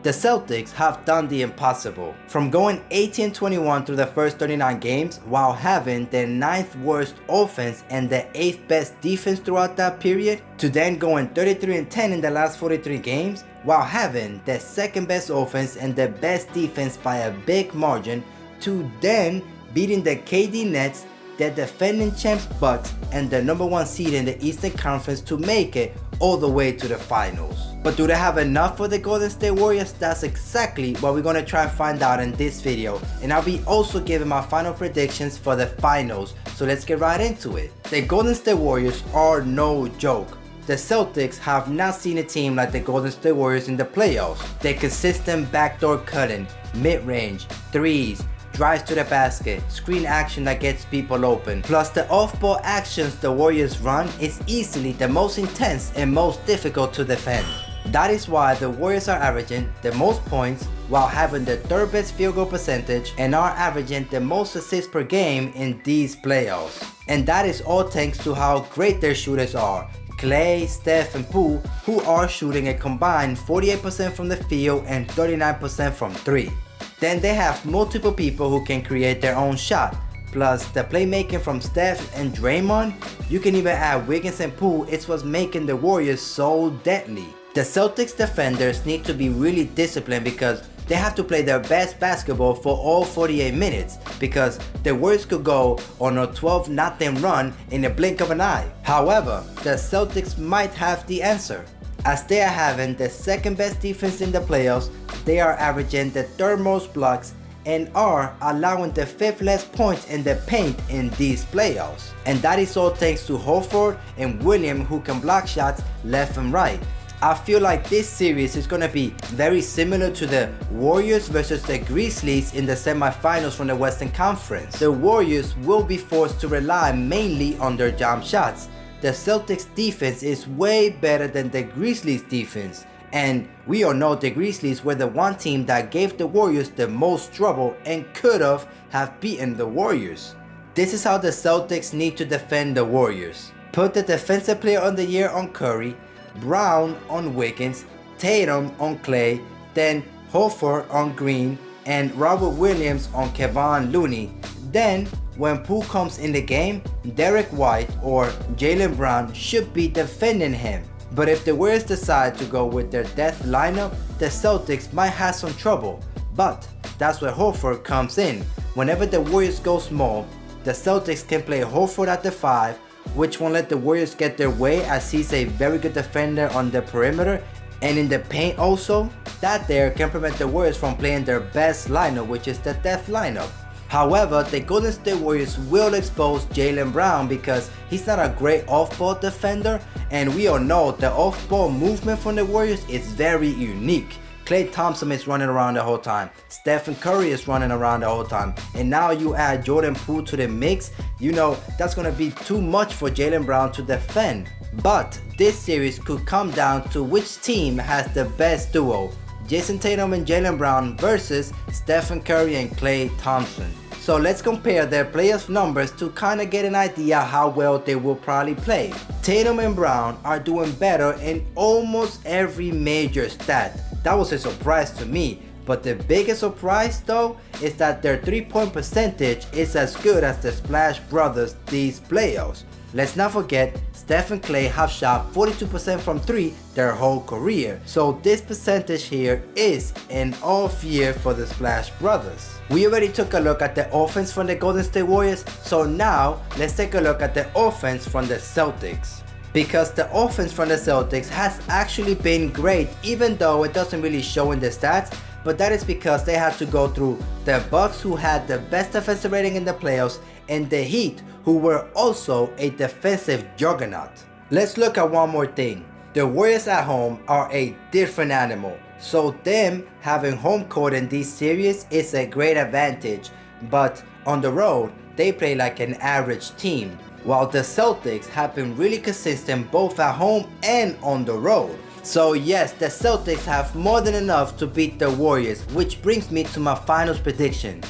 The Celtics have done the impossible, from going 18-21 through the first 39 games while having the 9th worst offense and the 8th best defense throughout that period, to then going 33-10 in the last 43 games while having the 2nd best offense and the best defense by a big margin, to then beating the KD Nets, the defending champs Bucks, and the number 1 seed in the Eastern Conference to make it all the way to the finals. But do they have enough for the Golden State Warriors? That's exactly what we're gonna try and find out in this video, and I'll be also giving my final predictions for the finals, so let's get right into it. The Golden State Warriors are no joke. The Celtics have not seen a team like the Golden State Warriors in the playoffs. Their consistent backdoor cutting, mid-range, threes, drives to the basket, screen action that gets people open, plus the off-ball actions the Warriors run is easily the most intense and most difficult to defend. That is why the Warriors are averaging the most points while having the 3rd best field goal percentage and are averaging the most assists per game in these playoffs. And that is all thanks to how great their shooters are. Clay, Steph, and Poole, who are shooting a combined 48% from the field and 39% from 3. Then they have multiple people who can create their own shot. Plus the playmaking from Steph and Draymond, you can even add Wiggins and Poole, it's what's making the Warriors so deadly. The Celtics defenders need to be really disciplined because they have to play their best basketball for all 48 minutes because the Warriors could go on a 12-0 run in the blink of an eye. However, the Celtics might have the answer. As they are having the 2nd best defense in the playoffs, they are averaging the 3rd most blocks and are allowing the 5th less points in the paint in these playoffs. And that is all thanks to Horford and Williams, who can block shots left and right. I feel like this series is going to be very similar to the Warriors versus the Grizzlies in the semifinals from the Western Conference. The Warriors will be forced to rely mainly on their jump shots. The Celtics defense is way better than the Grizzlies defense, and we all know the Grizzlies were the one team that gave the Warriors the most trouble and could have beaten the Warriors. This is how the Celtics need to defend the Warriors. Put the defensive player of the year on Curry, Brown on Wiggins, Tatum on Clay, then Horford on Green, and Robert Williams on Kevon Looney. Then when Poole comes in the game, Derek White or Jaylen Brown should be defending him. But if the Warriors decide to go with their death lineup, the Celtics might have some trouble. But that's where Horford comes in. Whenever the Warriors go small, the Celtics can play Horford at the 5, which won't let the Warriors get their way as he's a very good defender on the perimeter and in the paint also. That there can prevent the Warriors from playing their best lineup, which is the death lineup. However, the Golden State Warriors will expose Jaylen Brown because he's not a great off-ball defender, and we all know the off-ball movement from the Warriors is very unique. Klay Thompson is running around the whole time, Stephen Curry is running around the whole time, and now you add Jordan Poole to the mix, you know that's going to be too much for Jaylen Brown to defend. But this series could come down to which team has the best duo. Jayson Tatum and Jaylen Brown versus Stephen Curry and Klay Thompson. So let's compare their playoff numbers to kind of get an idea how well they will probably play. Tatum and Brown are doing better in almost every major stat. That was a surprise to me. But the biggest surprise though is that their 3-point percentage is as good as the Splash Brothers these playoffs. Let's not forget, Steph and Klay have shot 42% from 3 their whole career. So this percentage here is an off year for the Splash Brothers. We already took a look at the offense from the Golden State Warriors, so now let's take a look at the offense from the Celtics. Because the offense from the Celtics has actually been great, even though it doesn't really show in the stats, but that is because they had to go through the Bucks, who had the best defensive rating in the playoffs, and the Heat, who were also a defensive juggernaut. Let's look at one more thing. The Warriors at home are a different animal, so them having home court in these series is a great advantage, but on the road they play like an average team, while the Celtics have been really consistent both at home and on the road. So yes, the Celtics have more than enough to beat the Warriors, which brings me to my finals prediction.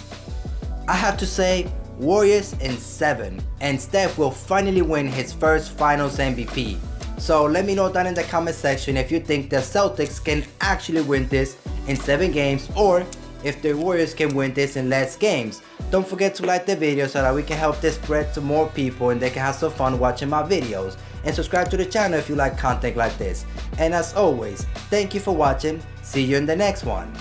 I have to say Warriors in 7, and Steph will finally win his first finals MVP. So let me know down in the comment section if you think the Celtics can actually win this, in 7 games, or if the Warriors can win this in less games. Don't forget to like the video so that we can help this spread to more people and they can have some fun watching my videos. And subscribe to the channel if you like content like this. And as always, thank you for watching. See you in the next one.